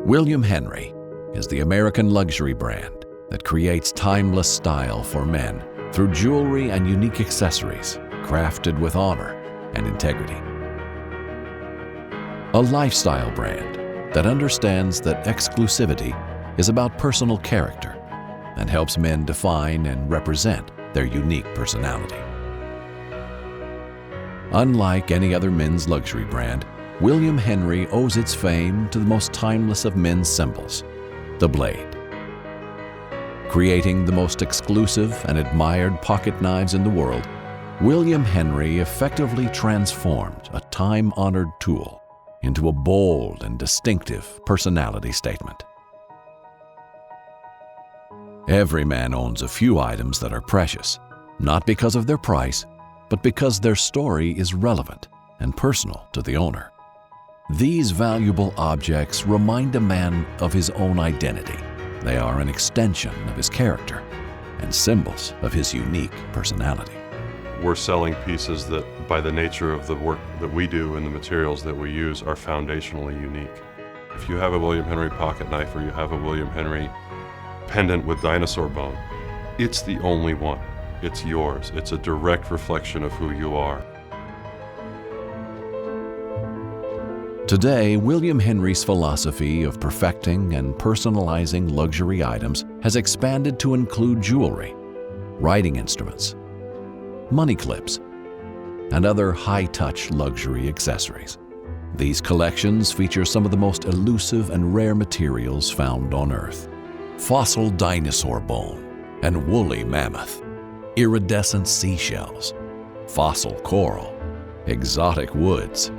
William Henry is the American luxury brand that creates timeless style for men through jewelry and unique accessories crafted with honor and integrity. A lifestyle brand that understands that exclusivity is about personal character and helps men define and represent their unique personality. Unlike any other men's luxury brand, William Henry owes its fame to the most timeless of men's symbols, the blade. Creating the most exclusive and admired pocket knives in the world, William Henry effectively transformed a time-honored tool into a bold and distinctive personality statement. Every man owns a few items that are precious, not because of their price, but because their story is relevant and personal to the owner. These valuable objects remind a man of his own identity. They are an extension of his character and symbols of his unique personality. We're selling pieces that, by the nature of the work that we do and the materials that we use, are foundationally unique. If you have a William Henry pocket knife or you have a William Henry pendant with dinosaur bone, it's the only one. It's yours. It's a direct reflection of who you are. Today, William Henry's philosophy of perfecting and personalizing luxury items has expanded to include jewelry, writing instruments, money clips, and other high-touch luxury accessories. These collections feature some of the most elusive and rare materials found on Earth: fossil dinosaur bone and woolly mammoth, iridescent seashells, fossil coral, exotic woods,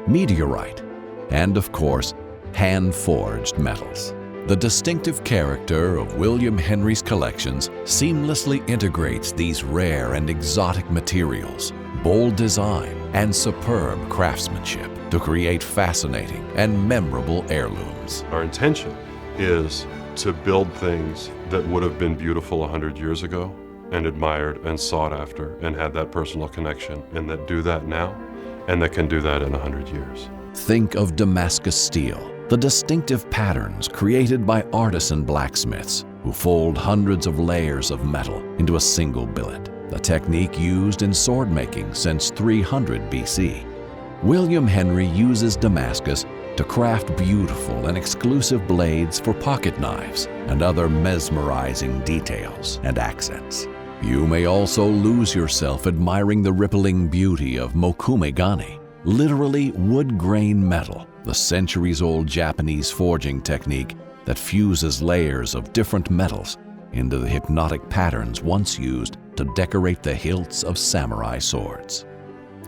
meteorite, and of course, hand-forged metals. The distinctive character of William Henry's collections seamlessly integrates these rare and exotic materials, bold design, and superb craftsmanship to create fascinating and memorable heirlooms. Our intention is to build things that would have been beautiful 100 years ago and admired and sought after and had that personal connection, and that do that now and that can do that in 100 years. Think of Damascus steel, the distinctive patterns created by artisan blacksmiths who fold hundreds of layers of metal into a single billet, the technique used in sword making since 300 BC. William Henry uses Damascus to craft beautiful and exclusive blades for pocket knives and other mesmerizing details and accents. You may also lose yourself admiring the rippling beauty of mokumegane, literally wood-grain metal, the centuries-old Japanese forging technique that fuses layers of different metals into the hypnotic patterns once used to decorate the hilts of samurai swords.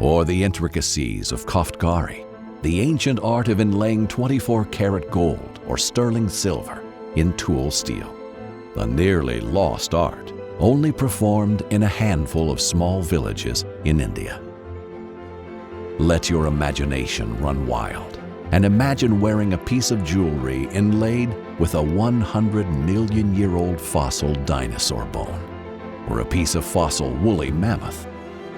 Or the intricacies of koftgari, the ancient art of inlaying 24-karat gold or sterling silver in tool steel, the nearly lost art only performed in a handful of small villages in India. Let your imagination run wild and imagine wearing a piece of jewelry inlaid with a 100-million-year-old fossil dinosaur bone, or a piece of fossil woolly mammoth,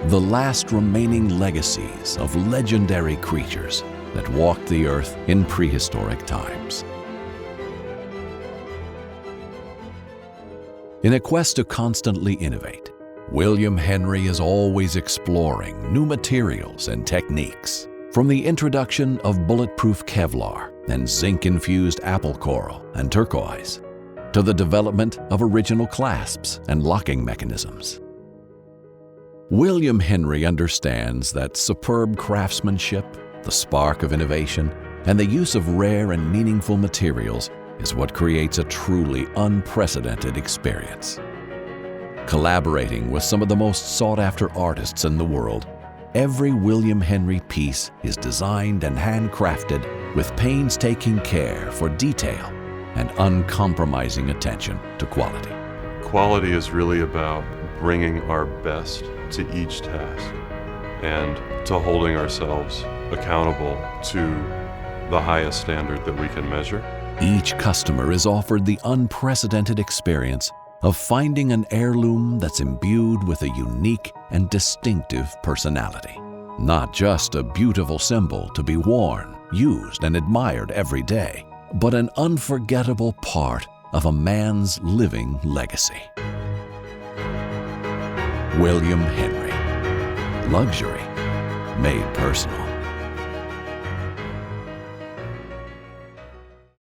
the last remaining legacies of legendary creatures that walked the earth in prehistoric times. In a quest to constantly innovate, William Henry is always exploring new materials and techniques. From the introduction of bulletproof Kevlar and zinc-infused apple coral and turquoise, to the development of original clasps and locking mechanisms. William Henry understands that superb craftsmanship, the spark of innovation, and the use of rare and meaningful materials is what creates a truly unprecedented experience. Collaborating with some of the most sought-after artists in the world, every William Henry piece is designed and handcrafted with painstaking care for detail and uncompromising attention to quality. Quality is really about bringing our best to each task and to holding ourselves accountable to the highest standard that we can measure. Each customer is offered the unprecedented experience of finding an heirloom that's imbued with a unique and distinctive personality. Not just a beautiful symbol to be worn, used, and admired every day, but an unforgettable part of a man's living legacy. William Henry. Luxury made personal.